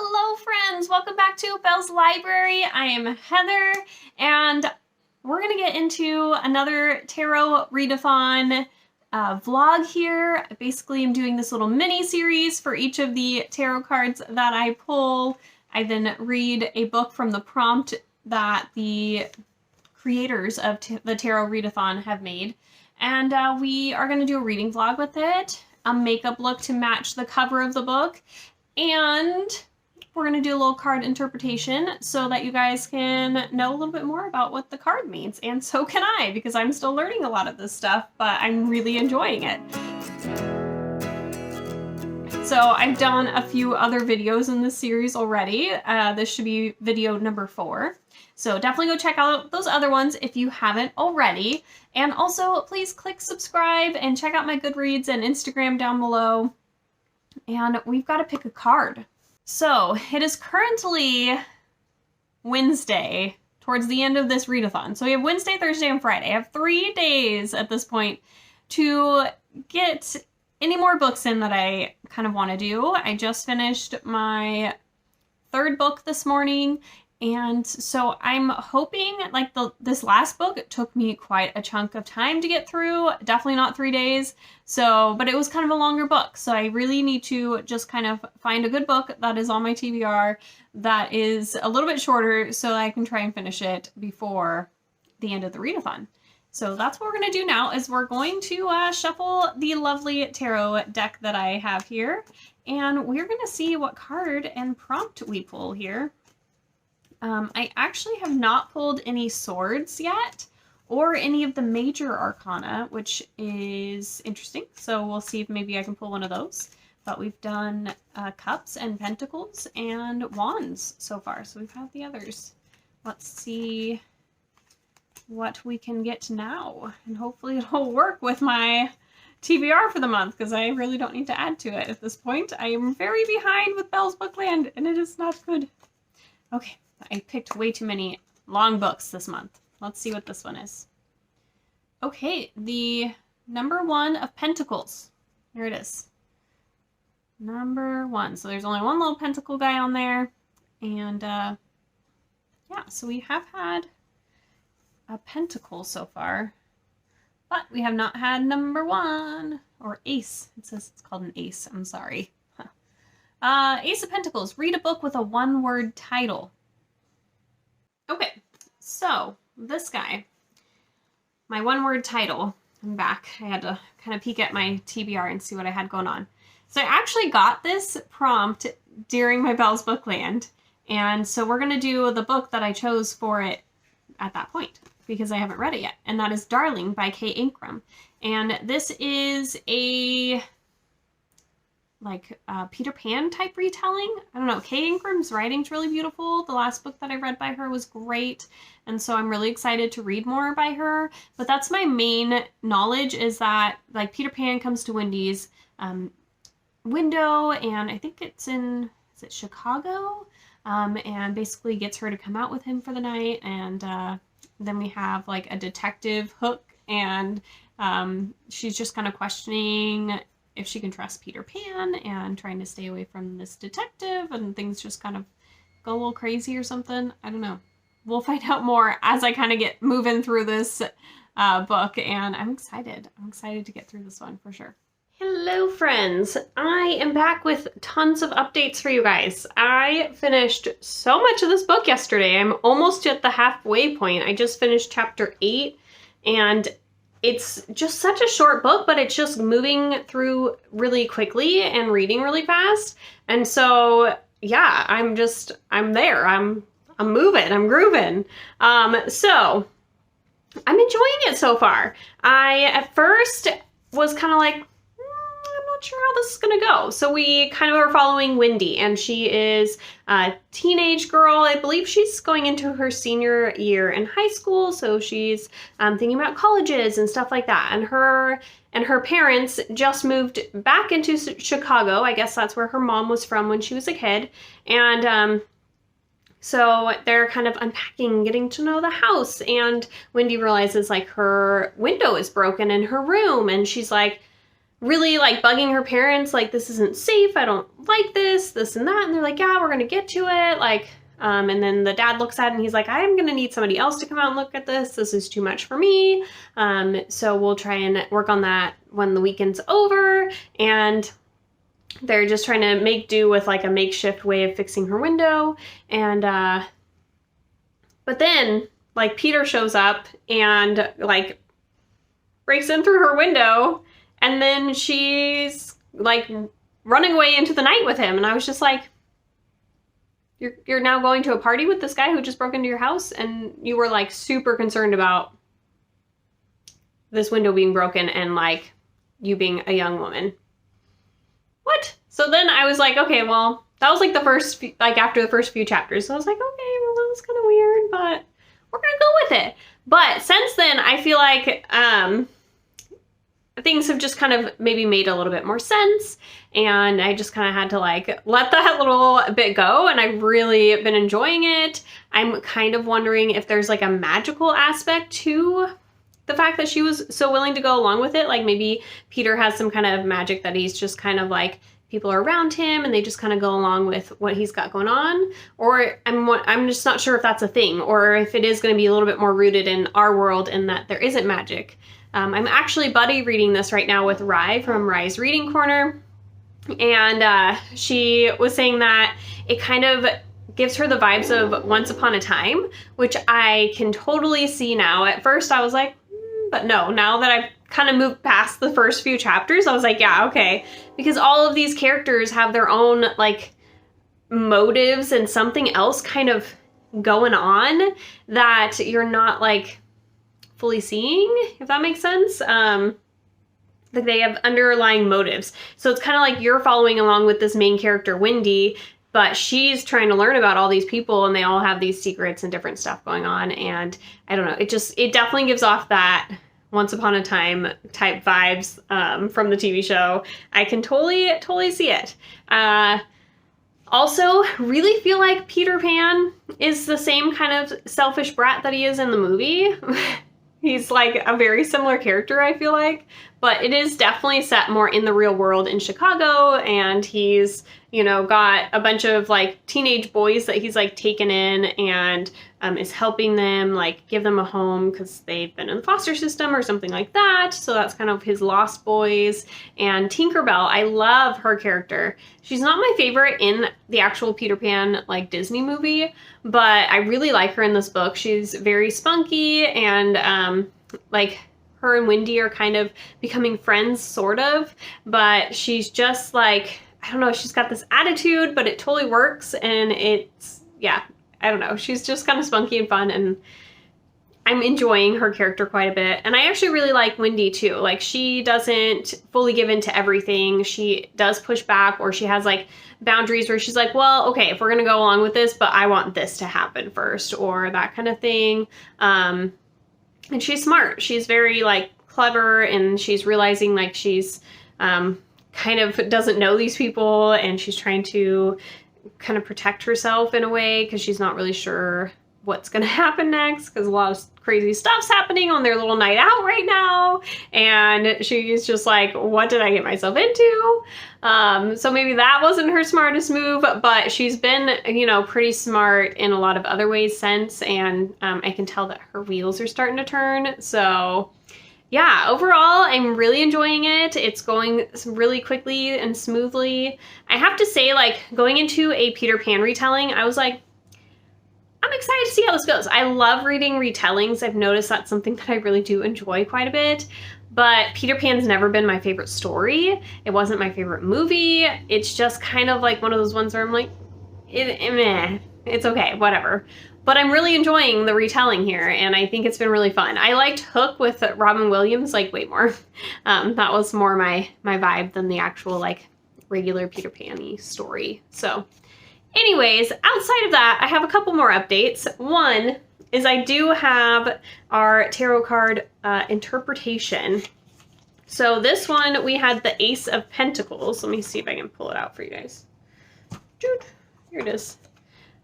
Hello friends, welcome back to Belle's Library. I am Heather and we're gonna get into another tarot readathon vlog here. Basically, I'm doing this little mini series for each of the tarot cards that I pull. I then read a book from the prompt that the creators of the tarot readathon have made. And we are gonna do a reading vlog with it, a makeup look to match the cover of the book, and we're going to do a little card interpretation so that you guys can know a little bit more about what the card means. And so can I, because I'm still learning a lot of this stuff, but I'm really enjoying it. So I've done a few other videos in this series already. This should be video number 4. So definitely go check out those other ones if you haven't already. And also please click subscribe and check out my Goodreads and Instagram down below. And we've got to pick a card. So it is currently Wednesday, towards the end of this readathon. So we have Wednesday, Thursday, and Friday. I have 3 days at this point to get any more books in that I kind of want to do. I just finished my 3rd book this morning. And so I'm hoping, like this last book, it took me quite a chunk of time to get through, definitely not 3 days. So, but it was kind of a longer book. So I really need to just kind of find a good book that is on my TBR that is a little bit shorter so I can try and finish it before the end of the readathon. So that's what we're going to do now is we're going to shuffle the lovely tarot deck that I have here. And we're going to see what card and prompt we pull here. I actually have not pulled any swords yet, or any of the major arcana, which is interesting. So we'll see if maybe I can pull one of those. But we've done cups and pentacles and wands so far. So we've had the others. Let's see what we can get now. And hopefully it'll work with my TBR for the month, because I really don't need to add to it at this point. I am very behind with Belle's Bookland, and it is not good. Okay. I picked way too many long books this month. Let's see what this one is. Okay, the number 1 of Pentacles. Here it is. Number 1. So there's only one little pentacle guy on there. And yeah, so we have had a pentacle so far. But we have not had number 1. Or ace. It says it's called an ace. I'm sorry. Ace of Pentacles. Read a book with a 1-word title. Okay, so this guy, my 1-word title, I'm back. I had to kind of peek at my TBR and see what I had going on. So I actually got this prompt during my Belle's Bookland, and so we're going to do the book that I chose for it at that point, because I haven't read it yet, and that is Darling by Ancrum. And this is a Peter Pan type retelling. I don't know, Ancrum's writing's really beautiful. The last book that I read by her was great, and so I'm really excited to read more by her. But that's my main knowledge, is that like Peter Pan comes to Wendy's window, and I think it's in, is it Chicago? And basically gets her to come out with him for the night, and then we have like a detective Hook, and she's just kind of questioning if she can trust Peter Pan and trying to stay away from this detective, and things just kind of go a little crazy or something. I don't know. We'll find out more as I kind of get moving through this book, and I'm excited. I'm excited to get through this one for sure. Hello friends, I am back with tons of updates for you guys. I finished so much of this book yesterday. I'm almost at the halfway point. I just finished chapter 8, and it's just such a short book, but it's just moving through really quickly and reading really fast. And so, yeah, I'm there. I'm moving, I'm grooving. So I'm enjoying it so far. I, at first, was kind of like, I'm not sure how this is gonna go. So we kind of are following Wendy, and she is a teenage girl. I believe she's going into her senior year in high school, so she's thinking about colleges and stuff like that. And her parents just moved back into Chicago. I guess that's where her mom was from when she was a kid. And so they're kind of unpacking, getting to know the house, and Wendy realizes like her window is broken in her room, and she's like, really like bugging her parents, like, this isn't safe, I don't like this and that, and they're like, yeah, we're gonna get to it, like, and then the dad looks at it and he's like, I'm gonna need somebody else to come out and look at this is too much for me, so we'll try and work on that when the weekend's over. And they're just trying to make do with like a makeshift way of fixing her window. And but then like Peter shows up and like breaks in through her window, and then she's like running away into the night with him. And I was just like, you're now going to a party with this guy who just broke into your house, and you were like super concerned about this window being broken and like you being a young woman. What? So then I was like, okay, well, that was like the first, like after the first few chapters. So I was like, okay, well, that was kind of weird, but we're gonna go with it. But since then, I feel like things have just kind of maybe made a little bit more sense, and I just kind of had to like let that little bit go, and I've really been enjoying it. I'm kind of wondering if there's like a magical aspect to the fact that she was so willing to go along with it. Like maybe Peter has some kind of magic that he's just kind of like, people are around him and they just kind of go along with what he's got going on. Or I'm just not sure if that's a thing, or if it is going to be a little bit more rooted in our world in that there isn't magic. I'm actually buddy reading this right now with Rye from Rye's Reading Corner. And she was saying that it kind of gives her the vibes of Once Upon a Time, which I can totally see now. At first I was like, but no, now that I've kind of moved past the first few chapters, I was like, yeah, okay. Because all of these characters have their own like motives and something else kind of going on that you're not like fully seeing, if that makes sense. Like they have underlying motives. So it's kind of like you're following along with this main character, Wendy, but she's trying to learn about all these people, and they all have these secrets and different stuff going on. And I don't know, it definitely gives off that Once Upon a Time type vibes from the TV show. I can totally see it. Also, really feel like Peter Pan is the same kind of selfish brat that he is in the movie. He's like a very similar character, I feel like, but it is definitely set more in the real world in Chicago, and he's, you know, got a bunch of like teenage boys that he's like taken in and is helping them like give them a home because they've been in the foster system or something like that. So that's kind of his lost boys. And Tinkerbell, I love her character. She's not my favorite in the actual Peter Pan like Disney movie, but I really like her in this book. She's very spunky, and like her and Wendy are kind of becoming friends, sort of, but she's just like, I don't know, she's got this attitude, but it totally works, and it's, yeah, I don't know, she's just kind of spunky and fun, and I'm enjoying her character quite a bit. And I actually really like Wendy too. Like, she doesn't fully give in to everything. She does push back, or she has like boundaries where she's like, well, okay, if we're gonna go along with this, but I want this to happen first, or that kind of thing. And she's smart. She's very like clever, and she's realizing like she's kind of doesn't know these people, and she's trying to kind of protect herself in a way because she's not really sure what's going to happen next, because a lot of crazy stuff's happening on their little night out right now, and she's just like, what did I get myself into? So maybe that wasn't her smartest move, but she's been, you know, pretty smart in a lot of other ways since, and I can tell that her wheels are starting to turn. So yeah, overall, I'm really enjoying it. It's going really quickly and smoothly. I have to say, like, going into a Peter Pan retelling, I was like, I'm excited to see how this goes. I love reading retellings. I've noticed that's something that I really do enjoy quite a bit. But Peter Pan's never been my favorite story. It wasn't my favorite movie. It's just kind of like one of those ones where I'm like, meh, it's okay, whatever. But I'm really enjoying the retelling here, and I think it's been really fun. I liked Hook with Robin Williams like way more. That was more my vibe than the actual like regular Peter Pan-y story. So anyways, outside of that, I have a couple more updates. One is I do have our tarot card interpretation. So this one, we had the Ace of Pentacles. Let me see if I can pull it out for you guys. Here it is.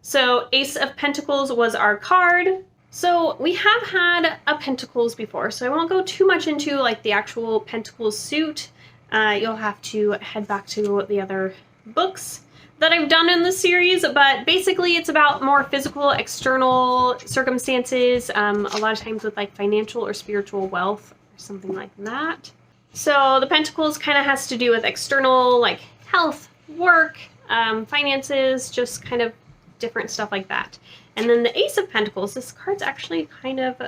So Ace of Pentacles was our card. So we have had a Pentacles before, so I won't go too much into like the actual Pentacles suit. you'll have to head back to the other books that I've done in the series, but basically it's about more physical, external circumstances, a lot of times with like financial or spiritual wealth or something like that. So the Pentacles kind of has to do with external, like health, work, finances, just kind of different stuff like that. And then the Ace of Pentacles, this card's actually kind of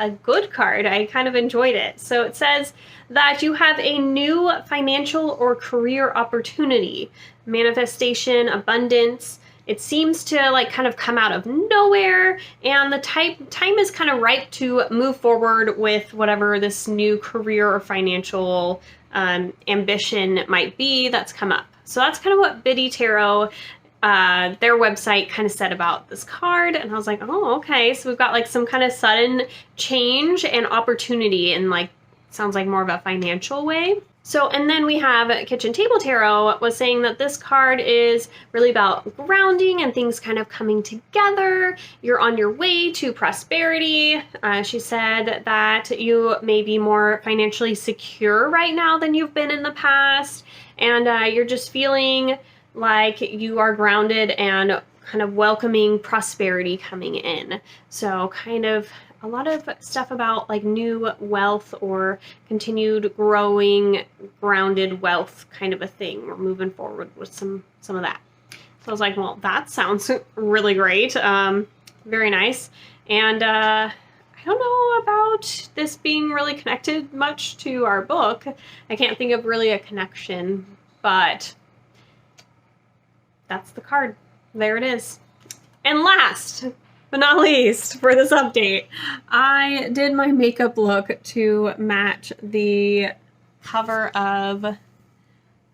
a good card. I kind of enjoyed it. So it says that you have a new financial or career opportunity, manifestation, abundance. It seems to like kind of come out of nowhere, and the time is kind of ripe to move forward with whatever this new career or financial ambition might be that's come up. So that's kind of what Biddy Tarot, their website, kind of said about this card, and I was like, oh, okay, so we've got like some kind of sudden change and opportunity in like, sounds like more of a financial way. So, and then we have Kitchen Table Tarot was saying that this card is really about grounding and things kind of coming together. You're on your way to prosperity. She said that you may be more financially secure right now than you've been in the past, and you're just feeling like you are grounded and kind of welcoming prosperity coming in. So kind of a lot of stuff about like new wealth or continued growing grounded wealth kind of a thing. We're moving forward with some of that. So I was like, well, that sounds really great. Very nice. And I don't know about this being really connected much to our book. I can't think of really a connection, but that's the card. There it is. And last but not least for this update, I did my makeup look to match the cover of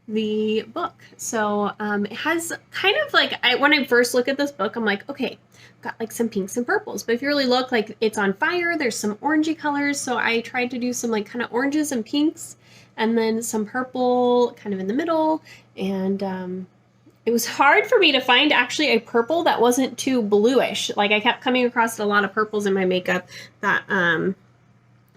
the book. So it has kind of like, when I first look at this book, I'm like, okay, got like some pinks and purples, but if you really look, like it's on fire, there's some orangey colors. So I tried to do some like kind of oranges and pinks, and then some purple kind of in the middle. And it was hard for me to find actually a purple that wasn't too bluish. Like I kept coming across a lot of purples in my makeup that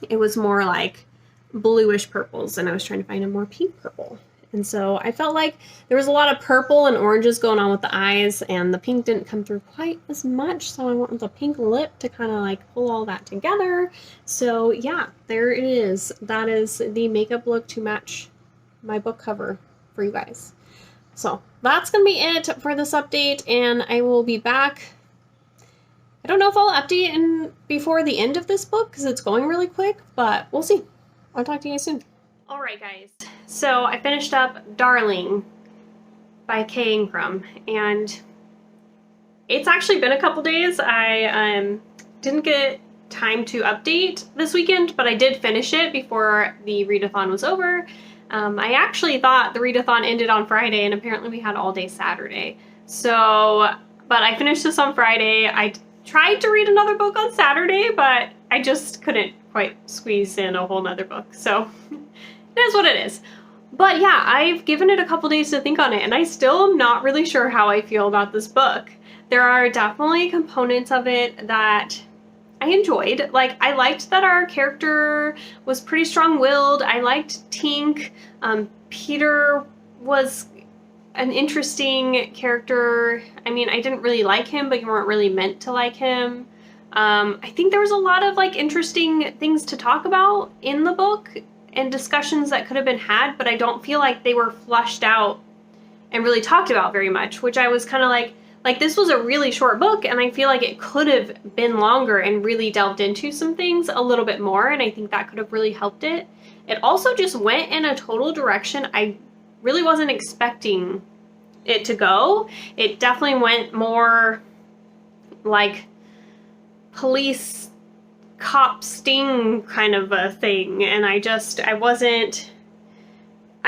it was more like bluish purples, and I was trying to find a more pink purple. And so I felt like there was a lot of purple and oranges going on with the eyes, and the pink didn't come through quite as much. So I went with a pink lip to kind of like pull all that together. So yeah, there it is. That is the makeup look to match my book cover for you guys. So that's going to be it for this update, and I will be back. I don't know if I'll update before the end of this book because it's going really quick, but we'll see. I'll talk to you guys soon. All right, guys. So I finished up Darling by Ancrum, and it's actually been a couple days. I didn't get time to update this weekend, but I did finish it before the readathon was over. I actually thought the readathon ended on Friday, and apparently we had all day Saturday. So, but I finished this on Friday. I tried to read another book on Saturday, but I just couldn't quite squeeze in a whole nother book. So it is what it is. But yeah, I've given it a couple days to think on it, and I still am not really sure how I feel about this book. There are definitely components of it that I enjoyed. Like, I liked that our character was pretty strong-willed. I liked Tink. Peter was an interesting character. I mean, I didn't really like him, but you weren't really meant to like him. I think there was a lot of like interesting things to talk about in the book and discussions that could have been had, but I don't feel like they were flushed out and really talked about very much, which I was kind of like this was a really short book, and I feel like it could have been longer and really delved into some things a little bit more, and I think that could have really helped it. It also just went in a total direction I really wasn't expecting it to go. It definitely went more like police cop sting kind of a thing, and I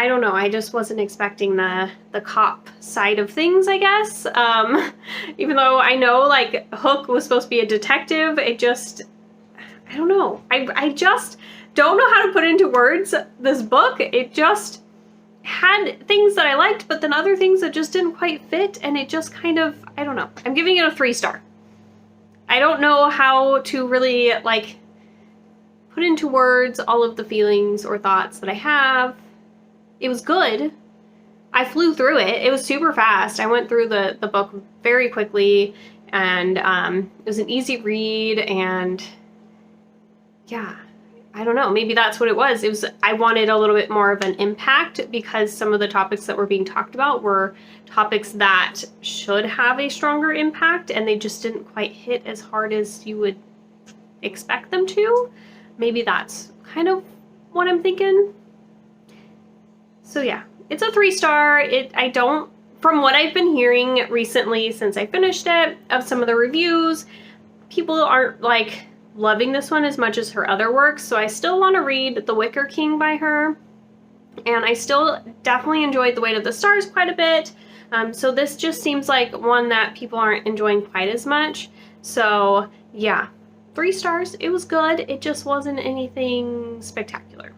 don't know, I just wasn't expecting the cop side of things, I guess. Even though I know like Hook was supposed to be a detective, I don't know. I just don't know how to put into words this book. It just had things that I liked, but then other things that just didn't quite fit, and it just kind of, I don't know. I'm giving it a 3-star. I don't know how to really like put into words all of the feelings or thoughts that I have. It was good. I flew through it. It was super fast. I went through the book very quickly, and it was an easy read, and yeah, I don't know, maybe that's what it was. It was, I wanted a little bit more of an impact because some of the topics that were being talked about were topics that should have a stronger impact, and they just didn't quite hit as hard as you would expect them to. Maybe that's kind of what I'm thinking. So yeah, it's a 3-star. From what I've been hearing recently since I finished it, of some of the reviews, people aren't like loving this one as much as her other works, so I still want to read The Wicker King by her, and I still definitely enjoyed The Weight of the Stars quite a bit, so this just seems like one that people aren't enjoying quite as much. So yeah, 3 stars. It was good, it just wasn't anything spectacular.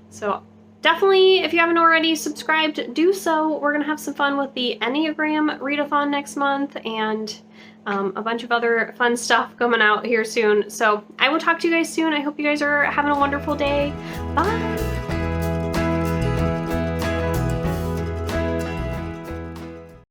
So definitely, if you haven't already subscribed, do so. We're gonna have some fun with the Enneagram readathon next month, and a bunch of other fun stuff coming out here soon. So I will talk to you guys soon. I hope you guys are having a wonderful day. Bye!